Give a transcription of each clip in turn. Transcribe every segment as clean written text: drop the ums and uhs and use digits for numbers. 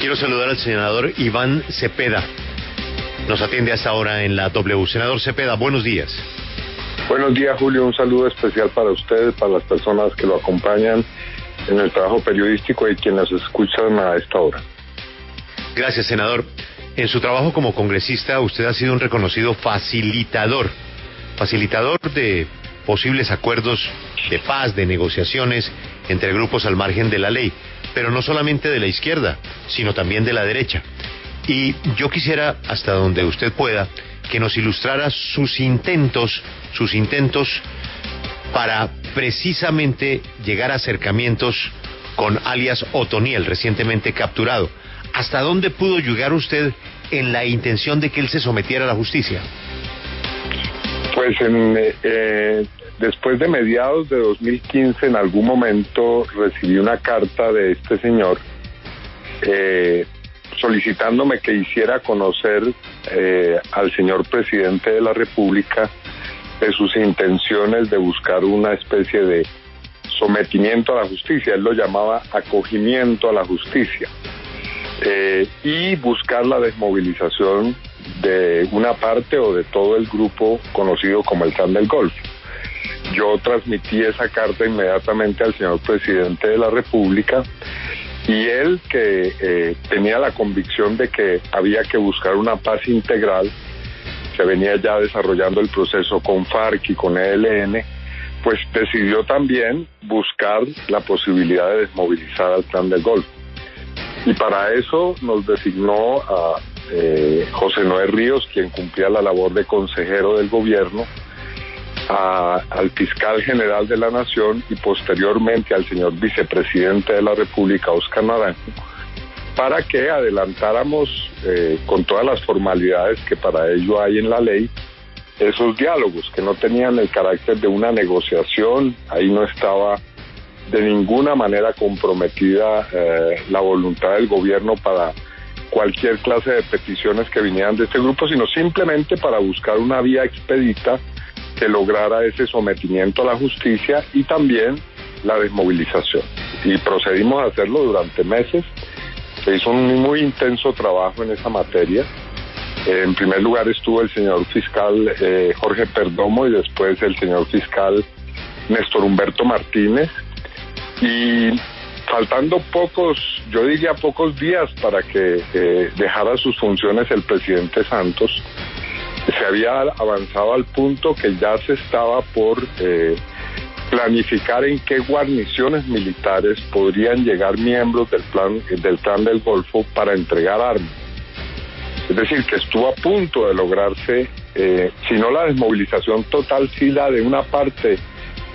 Quiero saludar al senador Iván Cepeda. Nos atiende hasta ahora en la W. Senador Cepeda, buenos días. Buenos días, Julio. Un saludo especial para ustedes, para las personas que lo acompañan en el trabajo periodístico y quienes escuchan a esta hora. Gracias, senador. En su trabajo como congresista, usted ha sido un reconocido facilitador de posibles acuerdos de paz, de negociaciones entre grupos al margen de la ley, pero no solamente de la izquierda, sino también de la derecha. Y yo quisiera, hasta donde usted pueda, que nos ilustrara sus intentos para precisamente llegar a acercamientos con alias Otoniel, recientemente capturado. ¿Hasta dónde pudo llegar usted en la intención de que él se sometiera a la justicia? Pues después de mediados de 2015, en algún momento recibí una carta de este señor solicitándome que hiciera conocer al señor presidente de la República de sus intenciones de buscar una especie de sometimiento a la justicia. Él lo llamaba acogimiento a la justicia, y buscar la desmovilización de una parte o de todo el grupo conocido como el Clan del Golfo. Yo transmití esa carta inmediatamente al señor presidente de la República, y él, que tenía la convicción de que había que buscar una paz integral, se venía ya desarrollando el proceso con FARC y con ELN, pues decidió también buscar la posibilidad de desmovilizar al Clan del Golfo. Y para eso nos designó a José Noé Ríos, quien cumplía la labor de consejero del gobierno, al fiscal general de la Nación y posteriormente al señor vicepresidente de la República, Óscar Naranjo, para que adelantáramos con todas las formalidades que para ello hay en la ley, esos diálogos que no tenían el carácter de una negociación. Ahí no estaba de ninguna manera comprometida la voluntad del gobierno para cualquier clase de peticiones que vinieran de este grupo, sino simplemente para buscar una vía expedita que lograra ese sometimiento a la justicia y también la desmovilización. Y procedimos a hacerlo durante meses. Se hizo un muy intenso trabajo en esa materia. En primer lugar estuvo el señor fiscal Jorge Perdomo y después el señor fiscal Néstor Humberto Martínez. Y faltando pocos días para que dejara sus funciones el presidente Santos, se había avanzado al punto que ya se estaba por planificar en qué guarniciones militares podrían llegar miembros del Clan del Golfo para entregar armas. Es decir, que estuvo a punto de lograrse, si no la desmovilización total, sí la de una parte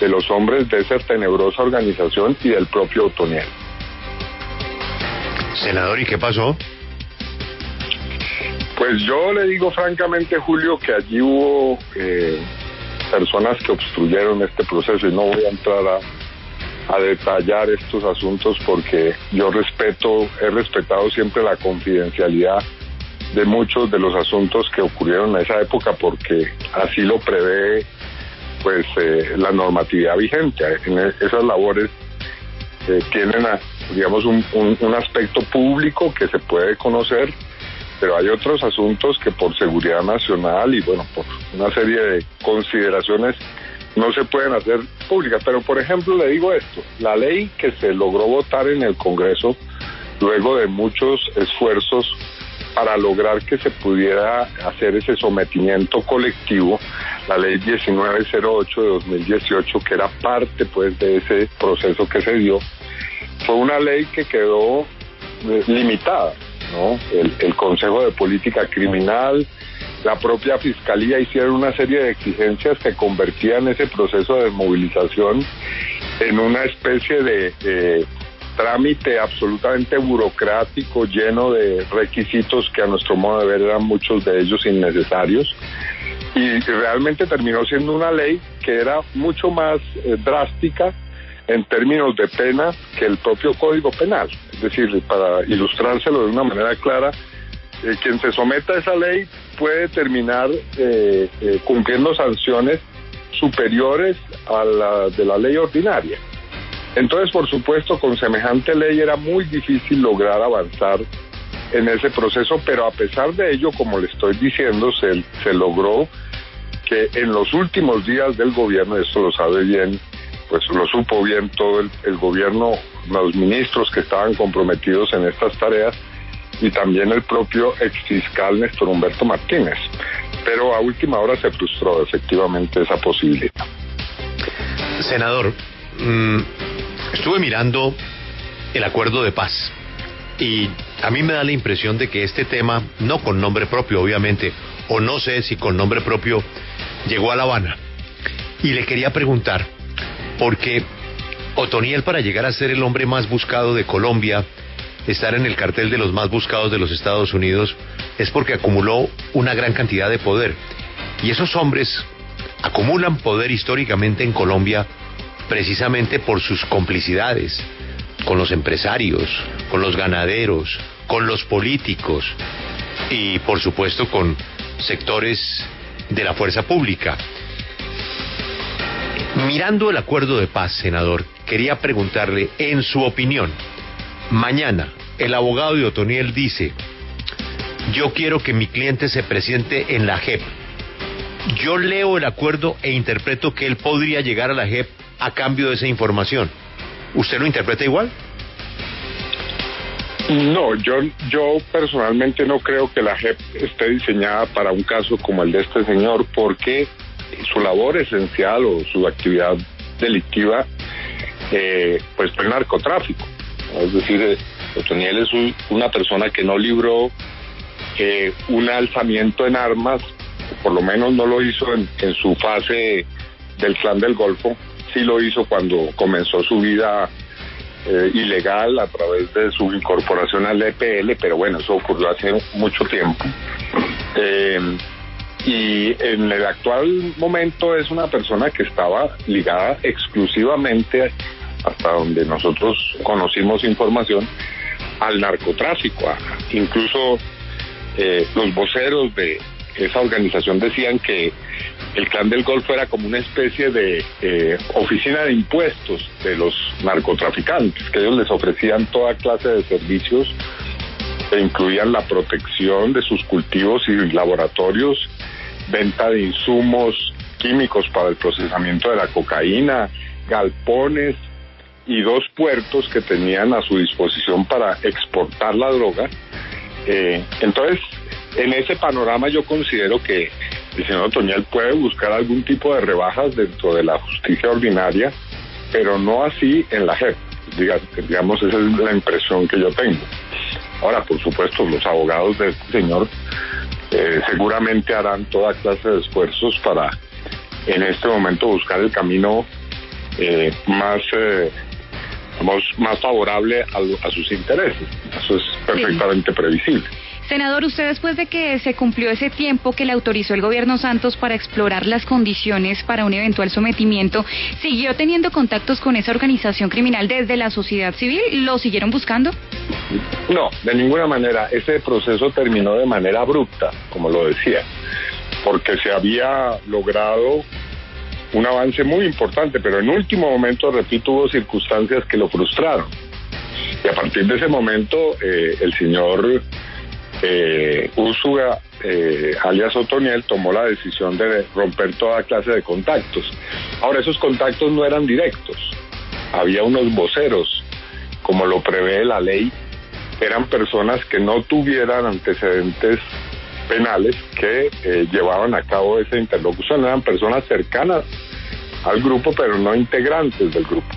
de los hombres de esa tenebrosa organización y del propio Otoniel. Senador, ¿y qué pasó? Pues yo le digo francamente, Julio, que allí hubo personas que obstruyeron este proceso, y no voy a entrar a detallar estos asuntos porque yo he respetado siempre la confidencialidad de muchos de los asuntos que ocurrieron en esa época, porque así lo prevé pues la normatividad vigente. En esas labores tienen digamos un aspecto público que se puede conocer, pero hay otros asuntos que por seguridad nacional y bueno, por una serie de consideraciones no se pueden hacer públicas. Pero por ejemplo le digo esto: la ley que se logró votar en el Congreso luego de muchos esfuerzos para lograr que se pudiera hacer ese sometimiento colectivo, la ley 1908 de 2018, que era parte pues de ese proceso que se dio, fue una ley que quedó limitada, ¿no? El Consejo de Política Criminal, la propia Fiscalía hicieron una serie de exigencias que convertían ese proceso de desmovilización en una especie de trámite absolutamente burocrático, lleno de requisitos que a nuestro modo de ver eran muchos de ellos innecesarios, y realmente terminó siendo una ley que era mucho más drástica en términos de pena que el propio Código Penal. Es decir, para ilustrárselo de una manera clara, quien se someta a esa ley puede terminar cumpliendo sanciones superiores a la de la ley ordinaria. Entonces, por supuesto, con semejante ley era muy difícil lograr avanzar en ese proceso, pero a pesar de ello, como le estoy diciendo, se logró que en los últimos días del gobierno, esto lo sabe bien, pues lo supo bien todo el gobierno, los ministros que estaban comprometidos en estas tareas y también el propio exfiscal Néstor Humberto Martínez. Pero a última hora se frustró efectivamente esa posibilidad. Senador, estuve mirando el acuerdo de paz y a mí me da la impresión de que este tema, no con nombre propio obviamente, o no sé si con nombre propio, llegó a La Habana. Y le quería preguntar, porque Otoniel, para llegar a ser el hombre más buscado de Colombia, estar en el cartel de los más buscados de los Estados Unidos, es porque acumuló una gran cantidad de poder. Y esos hombres acumulan poder históricamente en Colombia precisamente por sus complicidades con los empresarios, con los ganaderos, con los políticos y por supuesto con sectores de la fuerza pública. Mirando el acuerdo de paz, senador, quería preguntarle, en su opinión, mañana el abogado de Otoniel dice: yo quiero que mi cliente se presente en la JEP. Yo leo el acuerdo e interpreto que él podría llegar a la JEP a cambio de esa información. ¿Usted lo interpreta igual? No, yo personalmente no creo que la JEP esté diseñada para un caso como el de este señor, porque su labor esencial o su actividad delictiva pues fue el narcotráfico. Es decir, Otoniel es una persona que no libró un alzamiento en armas, por lo menos no lo hizo en su fase del Clan del Golfo, sí lo hizo cuando comenzó su vida ilegal a través de su incorporación al EPL, pero bueno, eso ocurrió hace mucho tiempo. Y en el actual momento es una persona que estaba ligada exclusivamente, hasta donde nosotros conocimos información, al narcotráfico. Incluso los voceros de esa organización decían que el Clan del Golfo era como una especie de oficina de impuestos de los narcotraficantes, que ellos les ofrecían toda clase de servicios que incluían la protección de sus cultivos y laboratorios, venta de insumos químicos para el procesamiento de la cocaína, galpones y 2 puertos que tenían a su disposición para exportar la droga. Entonces, en ese panorama yo considero que el señor Otoniel puede buscar algún tipo de rebajas dentro de la justicia ordinaria, pero no así en la JEP. Digamos, esa es la impresión que yo tengo. Ahora, por supuesto, los abogados de este señor seguramente harán toda clase de esfuerzos para en este momento buscar el camino más favorable a sus intereses. Eso es perfectamente previsible. Senador, usted, después de que se cumplió ese tiempo que le autorizó el gobierno Santos para explorar las condiciones para un eventual sometimiento, ¿siguió teniendo contactos con esa organización criminal desde la sociedad civil? ¿Lo siguieron buscando? No, de ninguna manera. Ese proceso terminó de manera abrupta, como lo decía, porque se había logrado un avance muy importante, pero en último momento, repito, hubo circunstancias que lo frustraron. Y a partir de ese momento, el señor Úrsula, alias Otoniel, tomó la decisión de romper toda clase de contactos. Ahora, esos contactos no eran directos. Había unos voceros, como lo prevé la ley, eran personas que no tuvieran antecedentes penales que llevaban a cabo esa interlocución. Eran personas cercanas al grupo, pero no integrantes del grupo.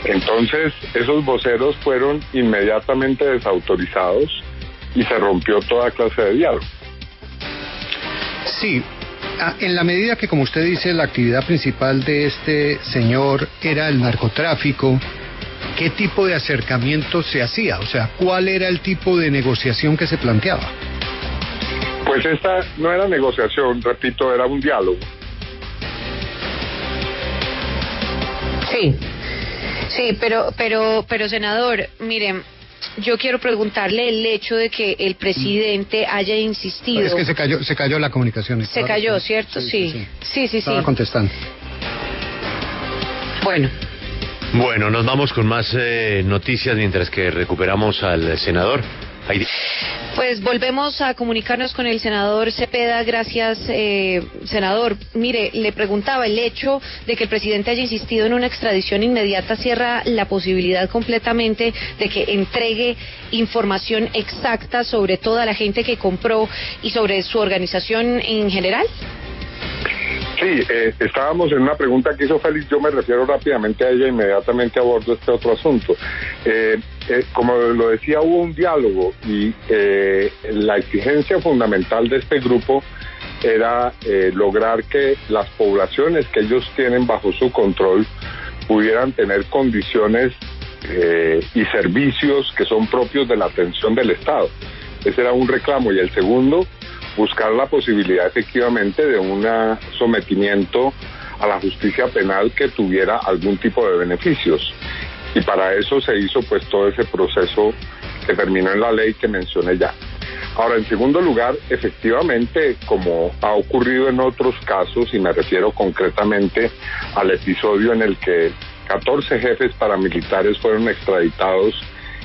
Entonces, esos voceros fueron inmediatamente desautorizados y se rompió toda clase de diálogo. Sí, en la medida que, como usted dice, la actividad principal de este señor era el narcotráfico, ¿qué tipo de acercamiento se hacía? O sea, ¿cuál era el tipo de negociación que se planteaba? Pues esta no era negociación, repito, era un diálogo. Sí, pero senador, miren, yo quiero preguntarle el hecho de que el presidente haya insistido. Es que se cayó la comunicación. Se cayó, ¿cierto? Sí. Estaba contestando. Bueno, nos vamos con más noticias mientras que recuperamos al senador. Pues volvemos a comunicarnos con el senador Cepeda. Gracias, senador. Mire, le preguntaba, el hecho de que el presidente haya insistido en una extradición inmediata cierra la posibilidad completamente de que entregue información exacta sobre toda la gente que compró y sobre su organización en general. Sí, estábamos en una pregunta que hizo Félix, yo me refiero rápidamente a ella, inmediatamente abordo este otro asunto. Como lo decía, hubo un diálogo y la exigencia fundamental de este grupo era lograr que las poblaciones que ellos tienen bajo su control pudieran tener condiciones y servicios que son propios de la atención del Estado. Ese era un reclamo. Y el segundo, buscar la posibilidad efectivamente de un sometimiento a la justicia penal que tuviera algún tipo de beneficios. Y para eso se hizo pues todo ese proceso que terminó en la ley que mencioné ya. Ahora, en segundo lugar, efectivamente, como ha ocurrido en otros casos, y me refiero concretamente al episodio en el que 14 jefes paramilitares fueron extraditados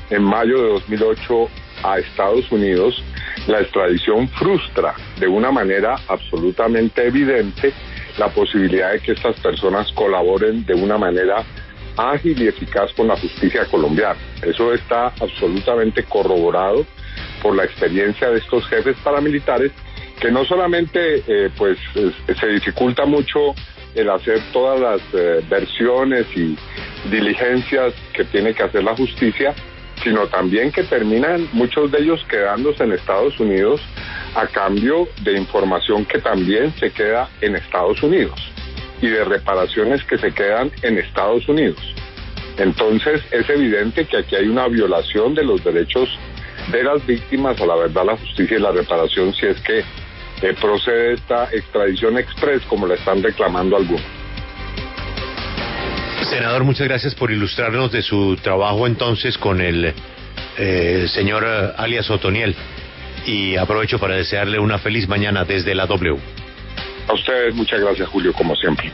en mayo de 2008 a Estados Unidos, la extradición frustra de una manera absolutamente evidente la posibilidad de que estas personas colaboren de una manera ágil y eficaz con la justicia colombiana. Eso está absolutamente corroborado por la experiencia de estos jefes paramilitares, que no solamente se dificulta mucho el hacer todas las versiones y diligencias que tiene que hacer la justicia, sino también que terminan muchos de ellos quedándose en Estados Unidos a cambio de información que también se queda en Estados Unidos y de reparaciones que se quedan en Estados Unidos. Entonces es evidente que aquí hay una violación de los derechos de las víctimas a la verdad, la justicia y la reparación, si es que procede esta extradición express como la están reclamando algunos. Senador, muchas gracias por ilustrarnos de su trabajo entonces con el señor alias Otoniel, y aprovecho para desearle una feliz mañana desde la W. A ustedes muchas gracias, Julio, como siempre.